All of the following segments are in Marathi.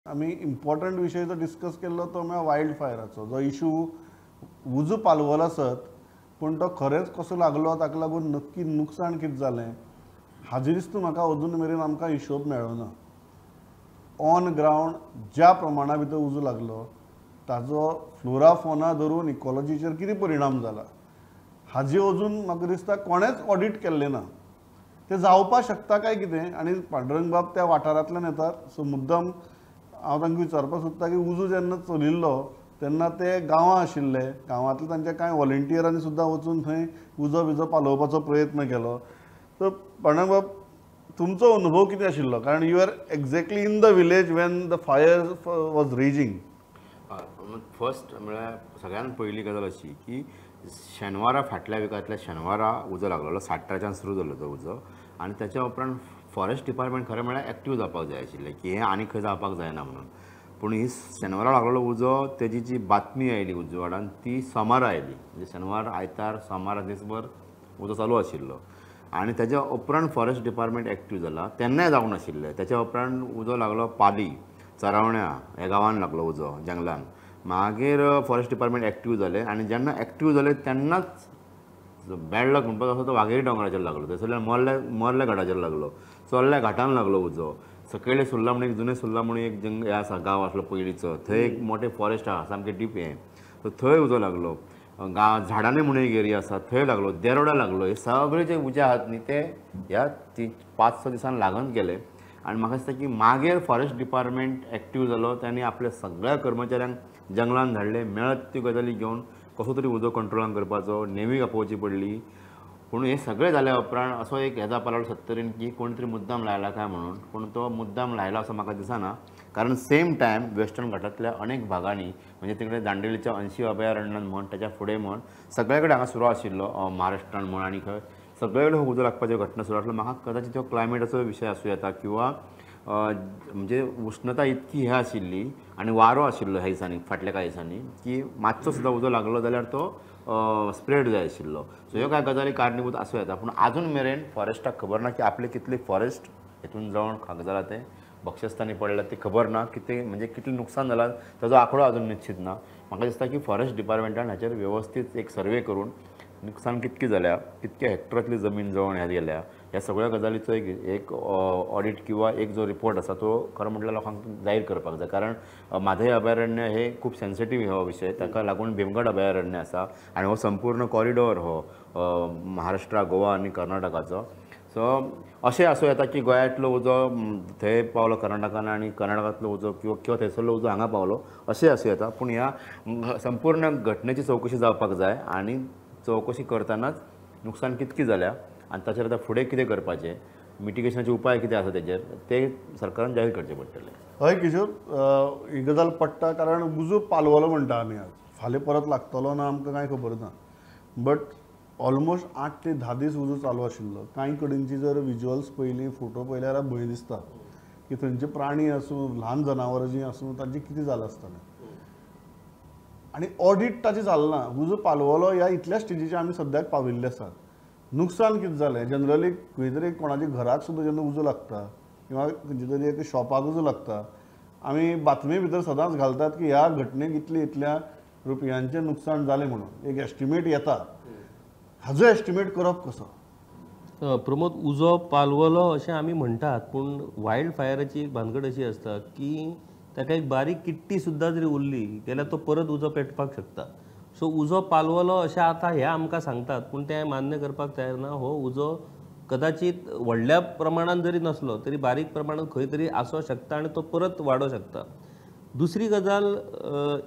आमी इम्पॉर्टंट विशय जो डिस्कस केल्लो तो म्हळ्यार वायल्ड फायराचो जो इशू उजो पालवलो आसत पूण तो खरेंच कसो लागलो ताका लागून नक्की नुकसाण कितें जालें हाजी दिसता म्हाका अजून मेरेन आमकां हिशोब मेळ्ळो ना. ऑन ग्रावंड ज्या प्रमाणा भितर उजो लागलो ताजो फ्लोरा फोना धरून इकॉलॉजीचेर कितें परिणाम जाला हाजी अजून म्हाका दिसता कोणेच ऑडिट केल्लें ना. तें जावपाक शकता काय कितें आनी पांडुरंग बाब त्या वाठारांतल्यान येतात सो मुद्दम हांव तांकां विचारपाक सोदता की उजो जेन्ना चलिल्लो तेन्ना ते गांवां आशिल्ले गांवांतले तांचे कांय व्हॉलंटियरांनी सुद्दां वचून थंय उजो बिजो पालोवपाचो प्रयत्न केलो. तर पांडुरंग बाब तुमचो अनुभव कितें आशिल्लो कारण you are exactly in the village when the fire was raging. First म्हळ्यार सगळ्यान पयली गजाल अशी की शेनवारा फाटल्या विकांतल्या शेनवारा उजो लागलेलो 7:00 सुरू जालो तो उजो आनी त्याच्या उपरांत फॉरेस्ट डिपार्टमेंट खरें म्हळ्यार एक्टीव जावपाक जाय आशिल्लें की हें आनी खंय जावपाक जायना म्हणून. पूण ही शेनवारा लागलेलो उजो तेजी जी बातमी आयली उजवाडान ती सोमारा आयली म्हणजे शेनवार आयतार सोमार दिसभर उजो चालू आशिल्लो आनी तेच्या उपरांत फॉरेस्ट डिपार्टमेंट एक्टीव जाला तेन्नाय जावंक नाशिल्लें. तेच्या उपरांत उजो लागलो पाली चरावण्या ह्या गांवांत लागलो उजो जंगलान. मागीर फॉरेस्ट डिपार्टमेंट एक्टीव जालें आनी जेन्ना एक्टीव जालें तेन्नाच बॅड लक म्हणपाक असो तो वाघेरी दोंगराचेर लागलो थंयसरल्यान मोर्ल्या घाटाचेर लागलो चोरल्या घाटान लागलो उजो. सकयले सुर्ला म्हणून एक जुने सुर्ला म्हणून एक हें आसा गांव आसलो पयलींचो थंय एक मोठे फॉरेस्ट आसा सामकें डीप हें सो थंय उजो लागलो. झाडांनी म्हणून एक एरिया आसा थंय लागलो देरोडा लागलो. हे सगळे जे उजे आहात न्ही ते ह्या 5-6 दिसान लागून गेले आनी म्हाका दिसता की मागीर फॉरेस्ट डिपार्टमेंट एक्टीव जालो त्यांनी आपल्या सगळ्या कर्मचाऱ्यांक जंगलान धाडले मेळत त्यो गजाली घेवन कसो तरी उजो कंट्रोलान करपाचो नेवी आपोवची पडली. पूण हे सगळें जाल्या उपरांत असो एक हेजा पालो 70 की कोणी तरी मुद्दाम लायला काय म्हणून पूण तो मुद्दाम लायला असो म्हाका दिसना कारण सेम टायम वेस्टर्न घाटांतल्या अनेक भागांनी म्हणजे तिकडे दांडेलीच्या 80 अभयारण्यान म्हण त्याच्या फुडें म्हण सगळे कडेन हांगा सुरू आशिल्लो महाराष्ट्रान म्हण आनी खंय सगळे कडेन उजो लागपाच्यो घटना सुरू आसल्यो. म्हाका कदाचित तो क्लायमेटाचो विशय आसूं येता किंवा म्हणजे उष्णता इतकी हे आशिल्ली आनी वारो आशिल्लो ह्या दिसांनी फाटल्या कांय दिसांनी की मातसो सुद्दां उजो लागलो जाल्यार तो स्प्रेड जाय आशिल्लो. सो ह्यो कांय गजाली कारणीभूत आसूं येता. पूण आजून मेरेन फॉरेस्टाक खबर ना की आपले कितले फॉरेस्ट हेतून जावन खाक जाला ते बक्षस्थानी पडला ते खबर ना कितें म्हणजे कितलें नुकसान जालां ताजो आंकडो अजून निश्चित ना. म्हाका दिसता की फॉरेस्ट डिपार्टमेंटान हाचेर वेवस्थीत एक सर्वे करून नुकसान कितकी जाल्या कितके हेक्टरांतली जमीन जवळ ह्या गेल्या ह्या सगळ्या गजालीचो एक ऑडिट किंवा एक जो रिपोर्ट आसा तो खरो म्हटल्यार लोकांक जाहीर करपाक जाय. कारण माधय अभयारण्य हे खूब सेन्सिटीव हो विशय ताका लागून भीमगड अभयारण्य आसा आनी हो संपूर्ण कॉरिडॉर हो महाराष्ट्रा गोवा आनी कर्नाटकाचो. सो अशें आसूं येता की गोंयांतलो उजो थंय पावलो कर्नाटकान आनी कर्नाटकांतलो उजो किंवा थंयसरलो उजो हांगा पावलो अशें आसूं येता. पूण ह्या संपूर्ण घटनेची चवकशी जावपाक जाय आनी चवकशी करतानाच नुकसान कितकी जाल्या आनी ताचेर आतां फुडें कितें करपाचें मिटिगेशनाचे उपाय कितें आसा तेजेर ते सरकारान जाहीर करचे पडटले. हय किशोर ही गजाल पडटा कारण उजो पालवलो म्हणटा आमी आज फाल्यां परत लागतलो ना आमकां कांय खबर ना. बट ऑलमोस्ट 8 ते 10 दीस उजो चालू आशिल्लो. कांय कडेनची जर विज्युअल्स पयली फोटो पयले जाल्यार भंय दिसता की थंयचे प्राणी आसूं ल्हान जनावरां जीं आसूं तांचें कितें जालां आसतलें आनी ऑडिट ताचें जालें ना. उजो पालवलो ह्या इतल्या स्टेजीचेर आमी सद्याक पाविल्ले आसात. नुकसान कितें जालें जनरली खंय तरी कोणाच्या घराक सुद्दां जेन्ना उजो लागता किंवा खंयच्या तरी एक शॉपाक उजो लागता आमी बातमे भितर सदांच घालतात की ह्या घटनेक इतल्या रुपयांचें नुकसाण जालें म्हणून एक एस्टिमेट येता. हाजो एस्टिमेट करप कसो. प्रमोद उजो पालवलो अशें आमी म्हणटात पूण वायल्ड फायराची एक भानगड अशी आसता की ताका एक बारीक किट्टी सुद्दां जरी उरली जाल्यार तो परत उजो पेटपाक शकता. सो उजो पालवलो अशें आतां हे आमकां सांगतात पूण तें मान्य करपाक तयार ना. हो उजो कदाचित व्हडल्या प्रमाणान जरी नसलो तरी बारीक प्रमाणात खंय तरी आसूं शकता आनी तो परत वाडो शकता. दुसरी गजाल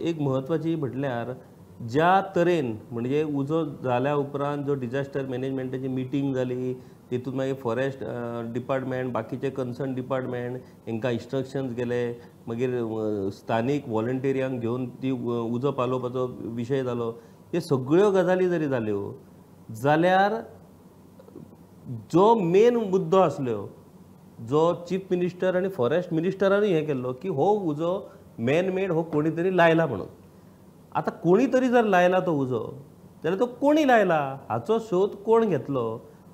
एक म्हत्वाची म्हटल्यार ज्या तरेन म्हणजे उजो जाल्या उपरांत जो डिजास्टर मॅनेजमेंटाची मिटींग जाली तितून मागीर फॉरेस्ट डिपार्टमेंट बाकीचे कन्सर्न डिपार्टमेंट हांकां इन्स्ट्रक्शन्स गेले मागीर स्थानीक व्हॉलंटियरांक घेवन ती उजो पालोवपाचो विशय जालो. हे सगळ्यो गजाली जरी जाल्यो जाल्यार जो मेन मुद्दो आसलो जो चीफ मिनिस्टर आनी फॉरेस्ट मिनिस्टरानूय हें केल्लो की हो उजो मॅन मेड हो कोणी तरी लायला म्हणून. आतां कोणी तरी जर लायला तो उजो जाल्यार तो कोणी लायला हाचो शोध कोण घेतलो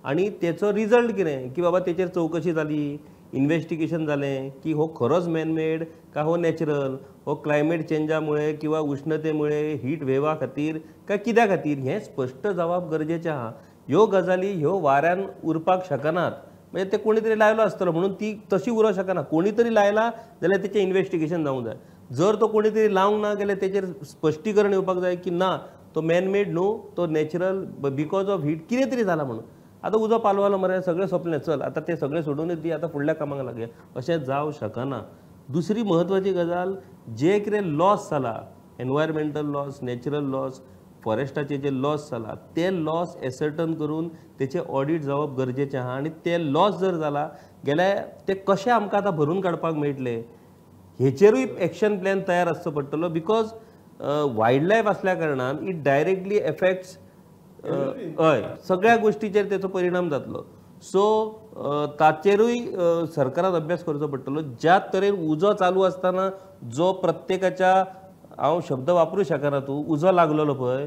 आनी तेचो रिजल्ट कितें की बाबा तेचेर चवकशी जाली इन्व्हेस्टिगेशन जालें की हो खरोच मॅनमेड का हो नॅचरल, हो क्लायमेट चेंजामुळे किंवा उष्णतेमुळे हीट वेव्हा खातीर काय कित्या खातीर हें स्पश्ट जावप गरजेचें आहा. ह्यो गजाली ह्यो वाऱ्यान उरपाक शकनात. म्हणजे ते कोणी तरी लायलो आसतलो म्हणून ती तशी उरोवंक शकना. कोणी तरी लायला जाल्यार तेचें इन्व्हेस्टिगेशन जावंक जाय. जर तो कोणी तरी लावंक ना जाल्यार तेचेर स्पश्टीकरण येवपाक जाय की ना तो मॅनमेड न्हू, तो नॅचरल बिकॉज ऑफ हीट कितें तरी जाला म्हणून. आतां उजो पालवालो मरे सगळें सोंपलें, चल आतां तें सगळें सोडूनच दी, आतां फुडल्या कामाक लागया, अशें जावं शकना. दुसरी म्हत्वाची गजाल, जे कितें लॉस जाला, एनवायरमेंटल लॉस, नॅचरल लॉस, फॉरेस्टाचे जे लॉस जाला, ते लॉस एसर्टन करून तेचे ऑडिट जावप गरजेचें आहा. आनी ते लॉस जर जाला जाल्यार ते कशें आमकां आतां भरून काडपाक मेळटले हेचेरूय एक्शन प्लॅन तयार आसचो पडटलो. बिकॉज वायल्ड लायफ असल्या कारणान इट डायरेक्टली एफेक्ट्स हय सगळ्या गोष्टीचेर तेचो परिणाम जातलो. सो ताचेरूय सरकारान अभ्यास करचो पडटलो. ज्या तरेन उजो चालू आसतना जो प्रत्येकाच्या, हांव शब्द वापरूं शकना, तूं उजो लागलेलो पळय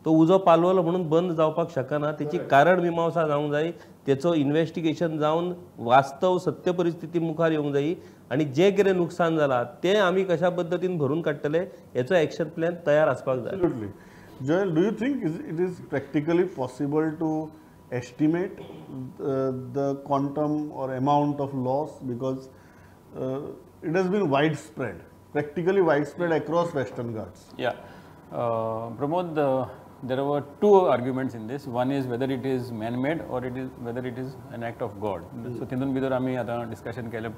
तो उजो पालवलो म्हणून बंद जावपाक शकना. तेची कारण मिमांसा जावंक जाय, तेचो इन्व्हेस्टिगेशन जावन वास्तव सत्य परिस्थिती मुखार येवंक जायी आनी जें कितें नुकसान जालां तें आमी कशा पद्दतीन भरून काडटले हेचो एक्शन प्लॅन तयार आसपाक जाय. Absolutely. Joel, do you think it is practically possible to estimate the quantum or amount of loss, because it has been widespread, practically widespread across Western Ghats? Yeah, Pramod, there were two arguments in this. One is whether it is man-made or whether it is an act of God. So तितून भितर आमी आतां डिस्कशन केलें,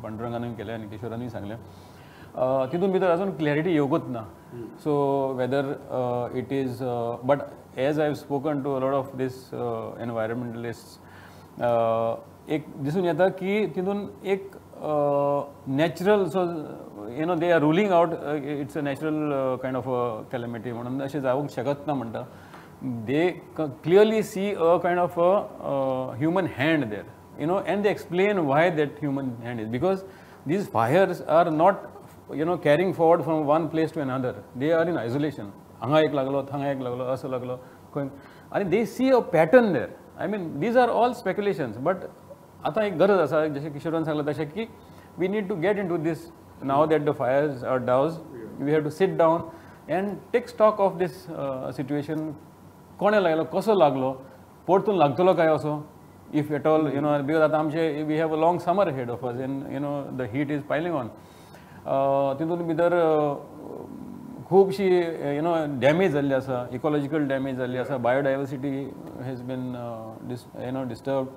पांडुरंगानूय केलें आनी किशोरानूय सांगलें. तितून भितर अजून क्लॅरिटी येवंकूच ना. So whether it is, but as I have spoken to a lot of these environmentalist, एक दिसून येता की तितून एक natural, so you know they are ruling out it's a natural kind of calamity म्हणून अशें जावंक शकच ना म्हणटा. They clearly see a kind of a human hand there, you know, and they explain why that human hand is, because these fires are not, you know, carrying forward from one place to another. They are in isolation. Hanga ek laglo, thanga ek laglo, asa laglo, and they see a pattern there. I mean, these are all speculations, but आता एक गरज आसा, जशें किशोरान सांगलें तशें की we need to get into this now that the fires are doused. We have to sit down and take stock of this situation. कोणे लागलो, कसो लागलो, परतून लागतलो काय असो, if at all, you know, because आता आमचे we have a long summer ahead of us and you know the heat is piling on. तितून भितर खूबशी you know डॅमेज जाल्ली आसा, इकॉलॉजिकल डॅमेज जाल्ली आसा, biodiversity has been you know disturbed.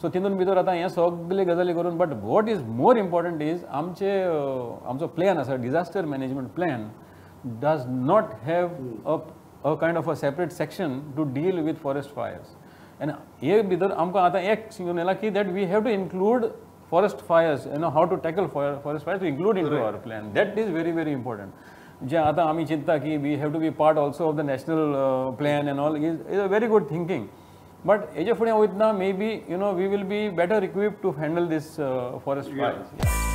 So तितून भितर आतां हे सगळे गजाली करून, but what is more important is आमचो प्लॅन आसा, disaster management plan does not have a kind of a separate section to deal with forest fires. And हे भितर आमकां आतां एक शिकून येयला की that we have to include forest fires, you know how to tackle forest fires, to include in to our plan. That is very very important. जे आतां आमी चिंतता की we have to be part also of the national plan and all is a very good thinking. But हेजे फुडें वयतना maybe you know we will be better equipped to handle this forest fires.